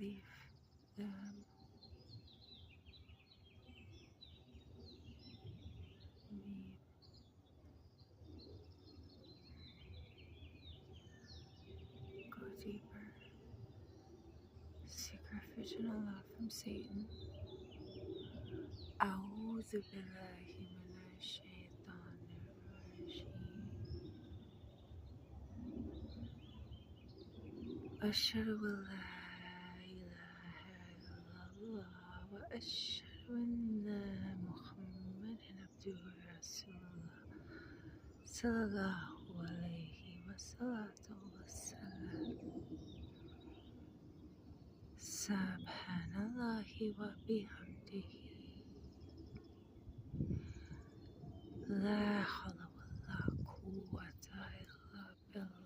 leave them. Me. Go deeper. Seek refuge in Allah from Satan. أعوذ بالله من الشيطان الرجيم. أشهد أن لا إله إلا الله وأشهد أن محمدا عبده ورسوله صلى الله عليه وسلم. سبحان الله وبحمده لا حول ولا قوة إلا بالله.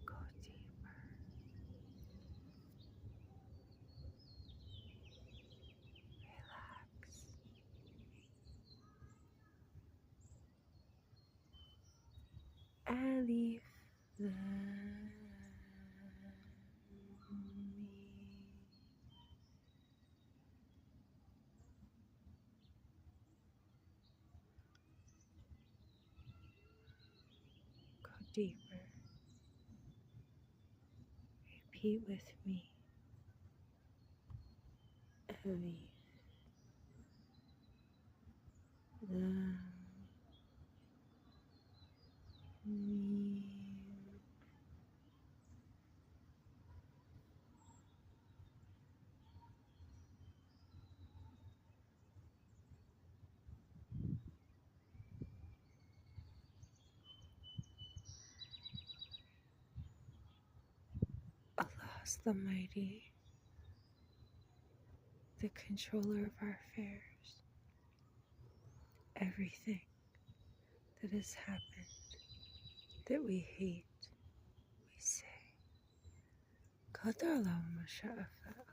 Go deeper. Relax. And leave them. Go deeper. Repeat with me. And leave them. Allah is the Mighty, the controller of our affairs. Everything that has happened that we hate, we say, Qadar Allah ma sha'a fa'al.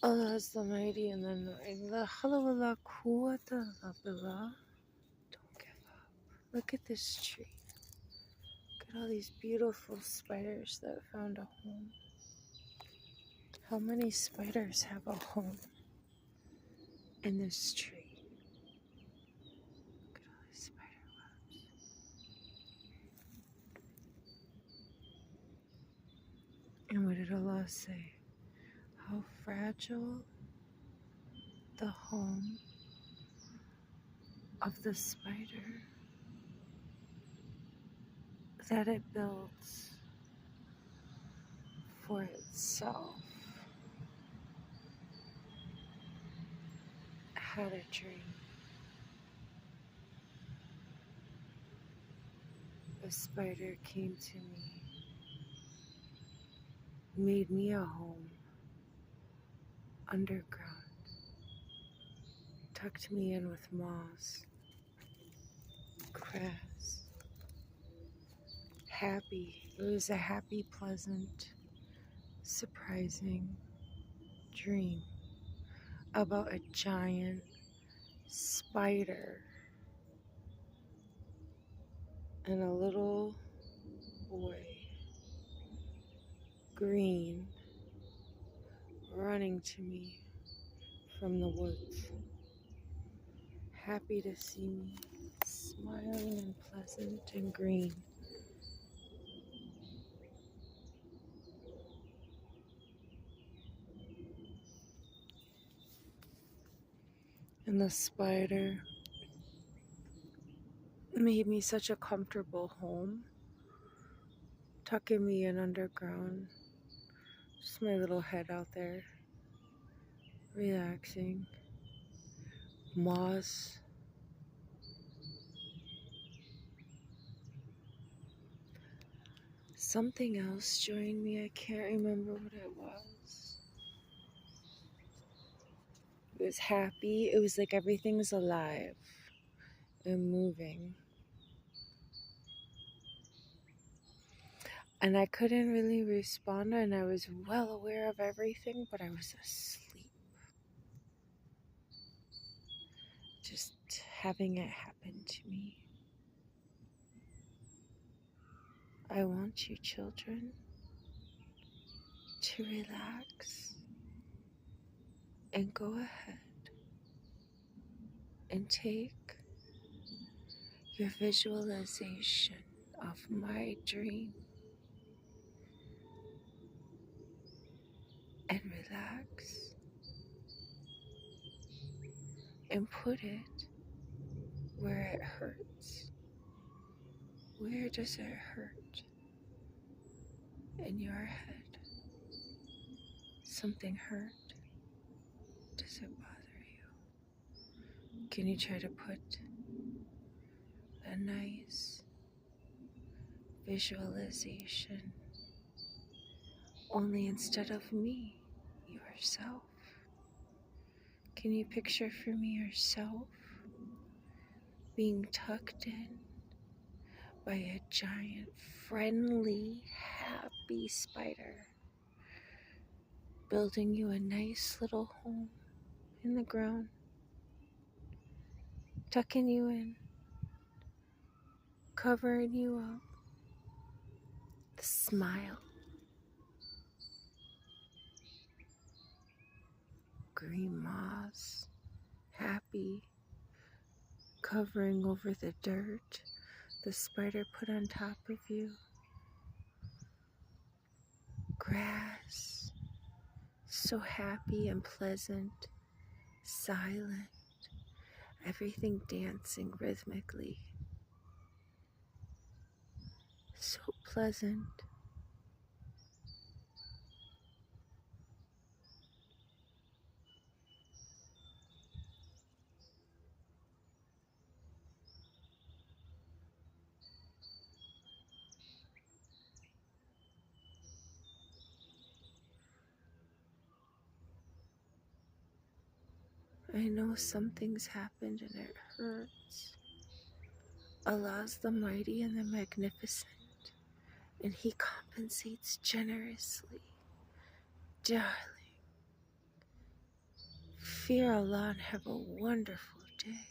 Allah is the Mighty and the Knowing. La hawla wa la quwwata illa billah. Don't give up. Look at this tree. Look at all these beautiful spiders that found a home. How many spiders have a home in this tree? Look at all these spider webs. And what did Allah say? How fragile the home of the spider that it builds for itself. I had a dream. A spider came to me, made me a home underground, tucked me in with moss, grass. Happy. It was a happy, pleasant, surprising dream about a giant spider and a little boy, green, running to me from the woods, happy to see me, smiling and pleasant and green. And the spider made me such a comfortable home, tucking me in underground, just my little head out there, relaxing, moss. Something else joined me, I can't remember what it was. It was happy, it was like everything's alive and moving. And I couldn't really respond, and I was well aware of everything, but I was asleep. just having it happen to me. I want you children to relax and go ahead and take your visualization of my dream and relax and put it where it hurts. Where does it hurt in your head? Something hurt? Does it bother you? Can you try to put a nice visualization, only instead of me, yourself? Can you picture for me yourself being tucked in by a giant, friendly, happy spider, building you a nice little home in the ground, tucking you in, covering you up, the smile, green moss, happy, covering over the dirt the spider put on top of you, grass, so happy and pleasant, silent, everything dancing rhythmically, so pleasant. I know something's happened and it hurts. Allah's the mighty and the magnificent, and He compensates generously. Darling, fear Allah and have a wonderful day.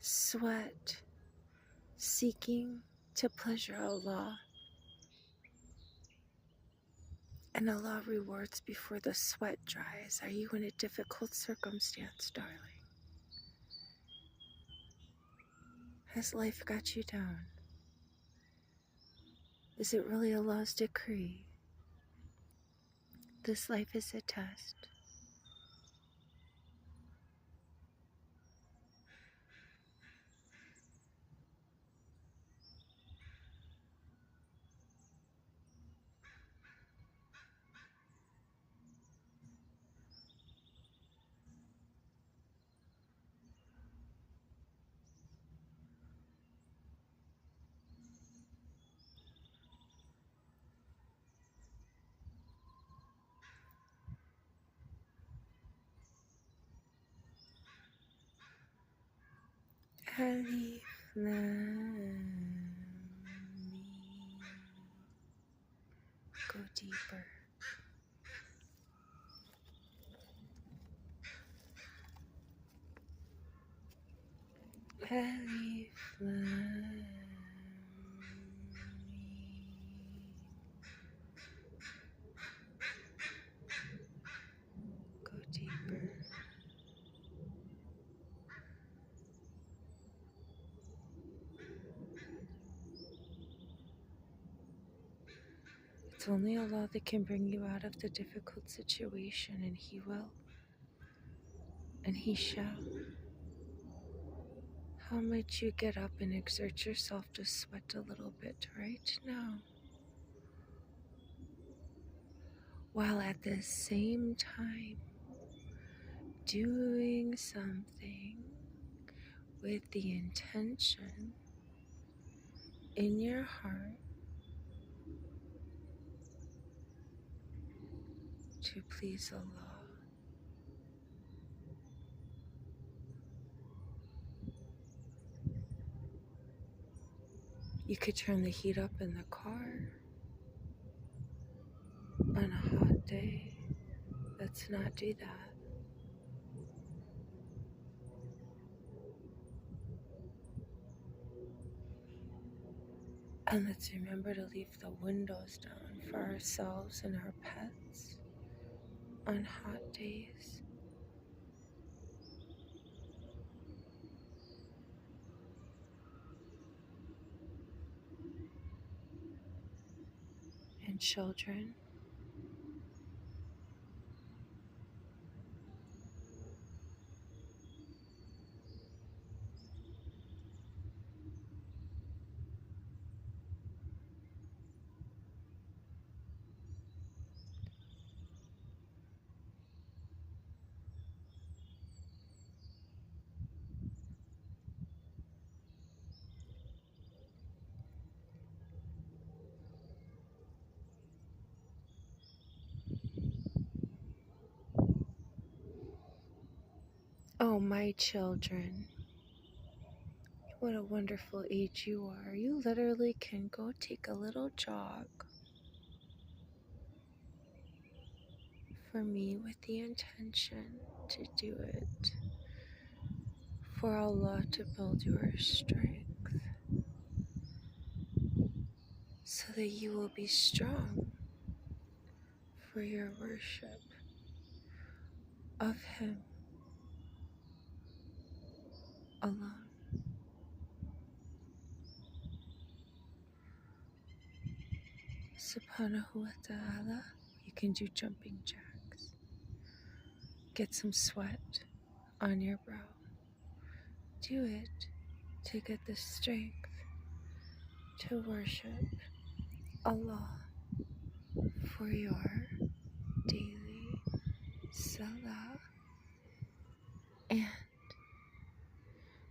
Sweat, seeking to pleasure Allah, and Allah rewards before the sweat dries. Are you in a difficult circumstance, darling? Has life got you down? Is it really Allah's decree? This life is a test. Alif Lam Mim. Go deeper. Alif Lam Mim. Go deeper. It's only Allah that can bring you out of the difficult situation, and He will, and He shall. How might you get up and exert yourself to sweat a little bit right now, while at the same time doing something with the intention in your heart to please Allah? You could turn the heat up in the car on a hot day. Let's not do that. And let's remember to leave the windows down for ourselves and our pets on hot days. And children. Oh, my children. What a wonderful age you are. You literally can go take a little jog for me with the intention to do it for Allah to build your strength so that you will be strong for your worship of Him alone. Subhanahu wa ta'ala. You can do jumping jacks. Get some sweat on your brow. Do it to get the strength to worship Allah for your daily salah and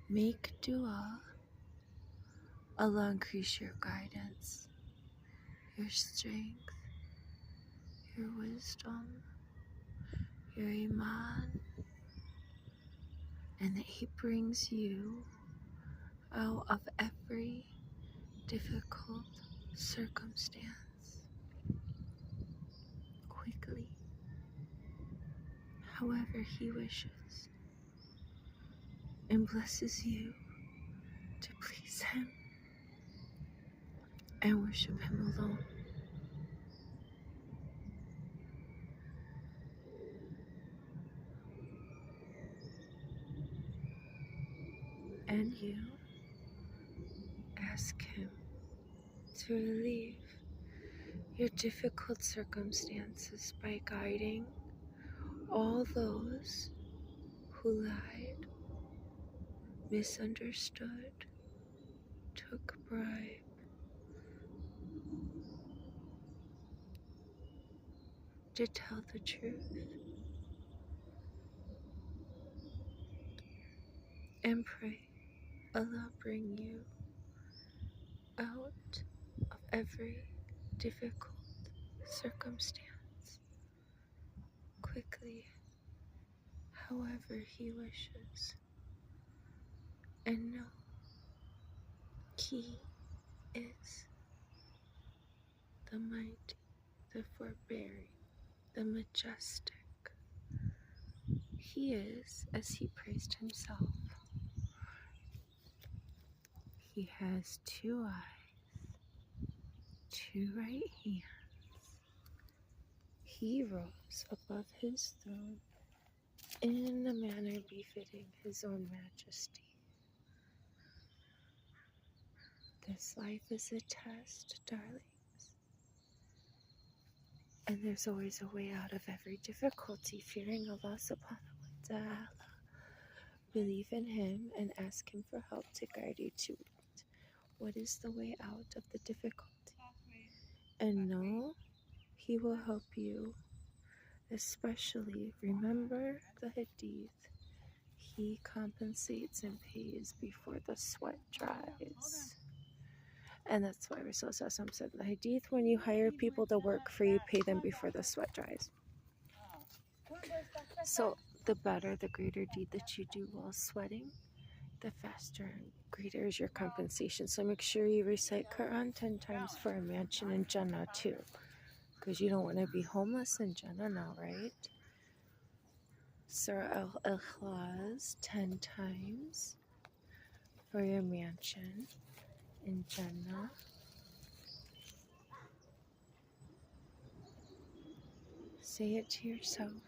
make dua. Allah increase your guidance, your strength, your wisdom, your iman, and that He brings you out of every difficult circumstance quickly, however He wishes, and blesses you to please Him and worship Him alone. And you ask Him to relieve your difficult circumstances by guiding all those who lied, misunderstood, took bribe, to tell the truth, and pray Allah bring you out of every difficult circumstance quickly, however He wishes. And know He is the mighty, the forbearing, the majestic. He is, as He praised Himself. He has 2 eyes, 2 right hands. He rose above His throne in a manner befitting His own majesty. This life is a test, darlings. And there's always a way out of every difficulty. Fearing Allah subhanahu wa ta'ala. Believe in Him and ask Him for help to guide you to it. What is the way out of the difficulty? And know He will help you. Especially remember the hadith. He compensates and pays before the sweat dries. And that's why Rasul said in the hadith, when you hire people to work for you, pay them before the sweat dries. So the better, the greater deed that you do while sweating, the faster and greater is your compensation. So make sure you recite Quran 10 times for a mansion in Jannah too. Because you don't want to be homeless in Jannah now, right? Surah Al-Ikhlas 10 times for your mansion in Jannah. Say it to yourself.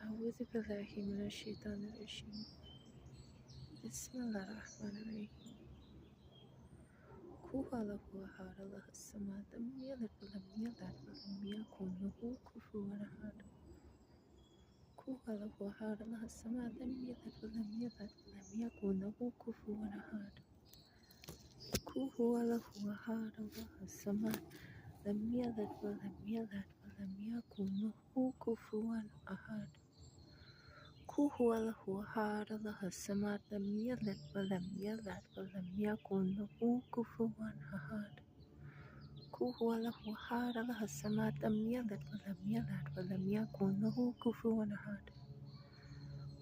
أعوذ بالله من الشيطان الرجيم. بسم الله الرحمن الرحيم. هو له أحد الله الصمد لم يلد ولم يولد ولم يكن له كفوا أحد. هو له أحد الله الصمد لم يلد ولم يولد ولم يكن له كفوا أحد. هو له أحد الله الصمد لم يلد ولم يولد ولم يكن له كفوا أحد. هو له أحد الله الصمد لم يلد ولم يولد ولم يكن له كفوا أحد. هو له أحد الله الصمد لم يلد ولم يولد ولم يكن له كفوا أحد.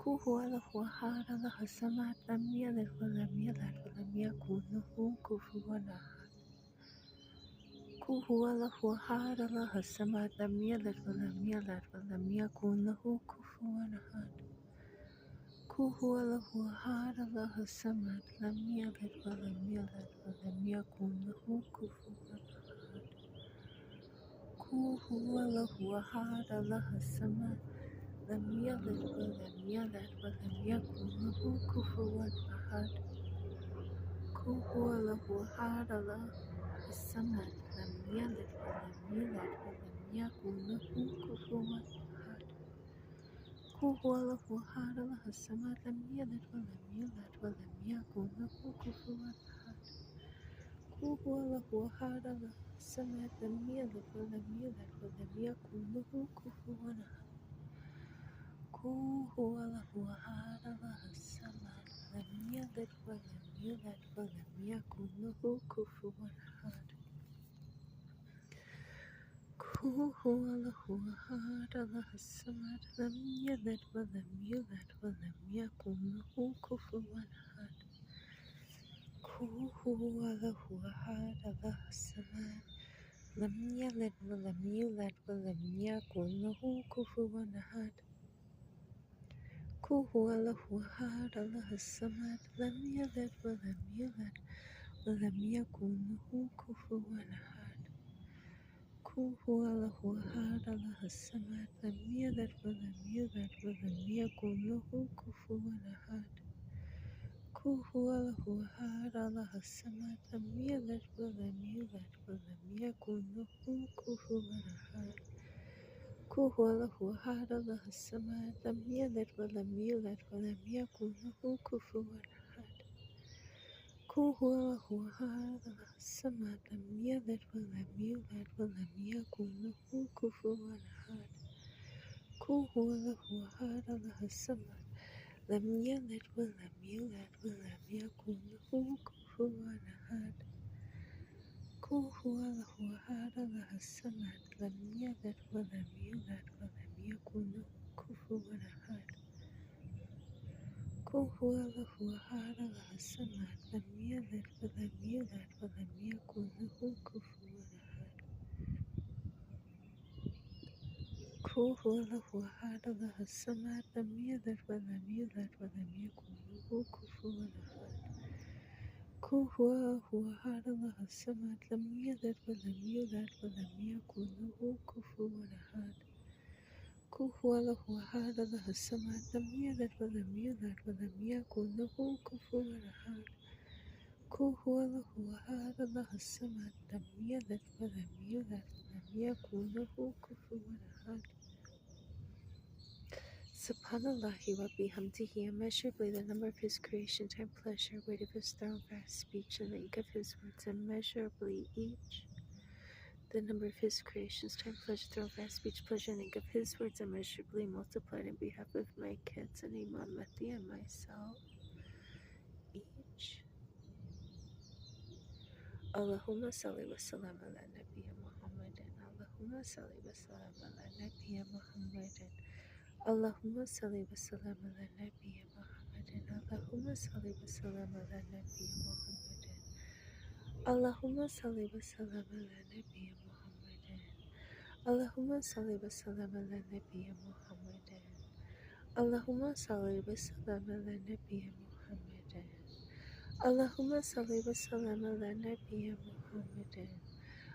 هو له أحد الله الصمد لم يلد ولم يولد ولم يكن له كفوا أحد. هو له أحد الله الصمد لم يلد ولم يولد ولم يكن له كفوا أحد. هو له أحد الله الصمد لم يلد ولم يولد ولم يكن له كفوا أحد. هو له أحد الله الصمد لم يلد ولم يولد ولم يكن له كفوا أحد. هو له أحد الله الصمد لم يلد ولم يولد ولم يكن له كفوا أحد. هو له أحد الله الصمد لم يلد ولم يولد ولم يكن له كفوا أحد. هو له أحد الله الصمد لم يلد ولم يولد ولم يكن له كفوا أحد. هو له أحد الله الصمد لم يلد ولم يولد ولم يكن له كفوا أحد. هو له أحد الله الصمد لم يلد ولم يولد ولم يكن له كفوا أحد. هو له أحد الله الصمد لم يلد ولم يولد ولم يكن له كفوا أحد. هو له أحد الله الصمد لم يلد ولم يولد ولم يكن له كفوا أحد. هو له أحد الله الصمد لم يلد ولم يولد ولم يكن له كفوا أحد. هو له أحد الله الصمد لم يلد ولم يولد ولم يكن له كفوا أحد. هو له أحد الله الصمد لم يلد ولم يولد ولم يكن له كفوا أحد. هو له أحد الله الصمد لم يلد ولم يولد ولم يكن له كفوا أحد. هو له أحد الله الصمد لم يلد ولم يولد ولم يكن له كفوا أحد. هو له أحد الله الصمد لم يلد ولم يولد ولم يكن له كفوا أحد. هو له أحد الله الصمد لم يلد ولم يولد ولم يكن له كفوا أحد. هو له أحد الله الصمد لم يلد ولم يولد ولم يكن له كفوا أحد. هو أحد الله الصمد لم يلد ولم يولد ولم يكن له كفوا أحد. هو له أحد الله الصمد لم يلد ولم يولد ولم يكن له كفوا أحد. هو له أحد الله الصمد لم يلد ولم يولد ولم يكن له كفوا أحد. Subhanallahi wa bihamdihi, immeasurably the number of his creation, time, pleasure, weight of his throne, vast speech, and length of his words, immeasurably each. The number of his creations, time, pleasure, throne, vast speech, pleasure, and length of his words, immeasurably multiplied in behalf of my kids and Imam Mahdi and myself. Each. Allahumma salli wa sallam ala nabiyya Muhammadin. Allahumma salli wa sallam ala nabiyya Muhammadin. Allahumma salli wa sallam ala nabiyya Muhammadin. Allahumma salli wa sallam ala nabiyya Muhammadin. Allahumma salli wa sallam ala nabiyya Muhammadin. Allahumma salli wa sallam ala nabiyya Muhammadin. Allahumma salli wa sallam ala nabiyya Muhammadin. Allahumma salli wa sallam ala nabiyya Muhammadin.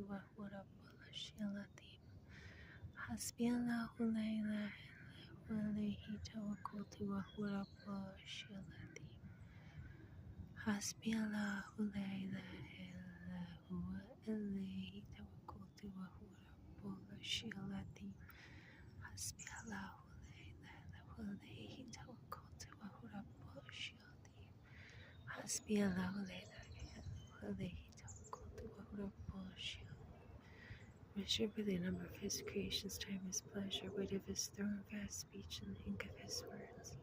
quotu ahura pola shilatim. Hasbiallahu la ilaha illa huwa alayhi tawakkaltu wa huwa rabbul shilatim. Hasbiallahu la ilaha illa huwa alayhi tawakkaltu wa huwa rabbul shilatim. Hasbiallahu la ilaha illa huwa alayhi tawakkaltu wa huwa rabbul shilatim. Hasbiallahu la ilaha illa huwa alayhi tawakkaltu wa huwa rabbul shilatim. Measure by the number of his creations, time his pleasure, weight of his throne, vast speech, and the ink of his words.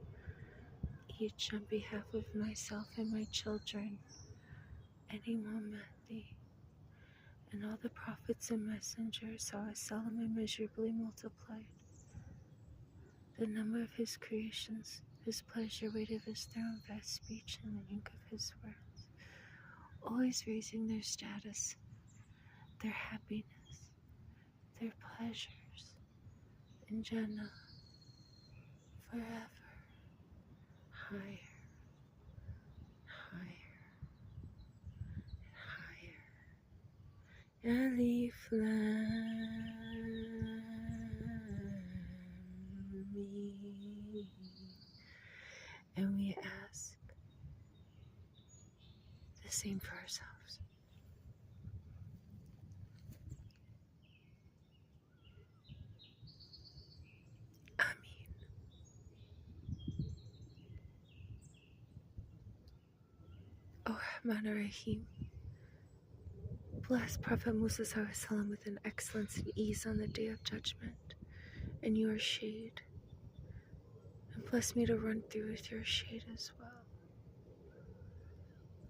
Each on behalf of myself and my children, and Imam Mahdi, and all the prophets and messengers, how seldom immeasurably multiplied. The number of his creations, his pleasure, weight of his throne, vast speech, and the ink of his words. Always raising their status, their happiness, their pleasures in Jannah forever, higher, higher, higher. Alif Lam Mim. And we ask the same for ourselves. Ameen. O Rahman Rahim, bless Prophet Musa Sallallahu with an excellence and ease on the day of judgment in your shade, and bless me to run through with your shade as well.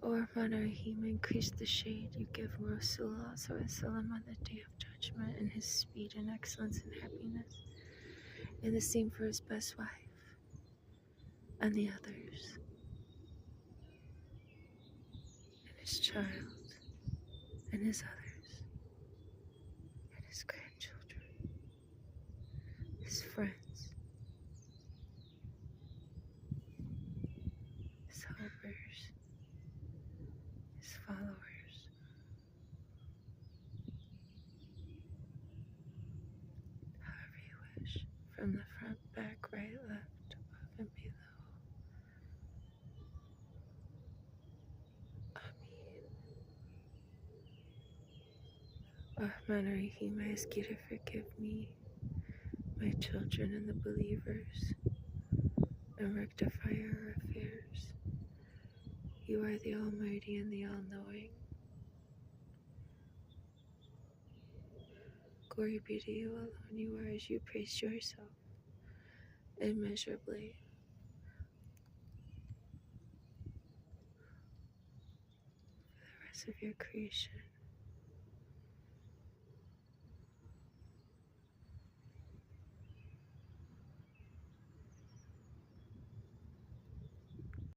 O Rahman Rahim, increase the shade you give Rasulullah Sallallahu on the day of judgment in his speed and excellence and happiness, and the same for his best wife and the others, and his child, and his others, and his grandchildren, his friends, his helpers, his followers, however you wish, from the front, back, right, left, above and below. Rahman Rahim, I ask you to forgive me, my children, and the believers, and rectify our affairs. You are the Almighty and the All-Knowing. Glory be to you alone. You are as you praise yourself, immeasurably. For the rest of your creation.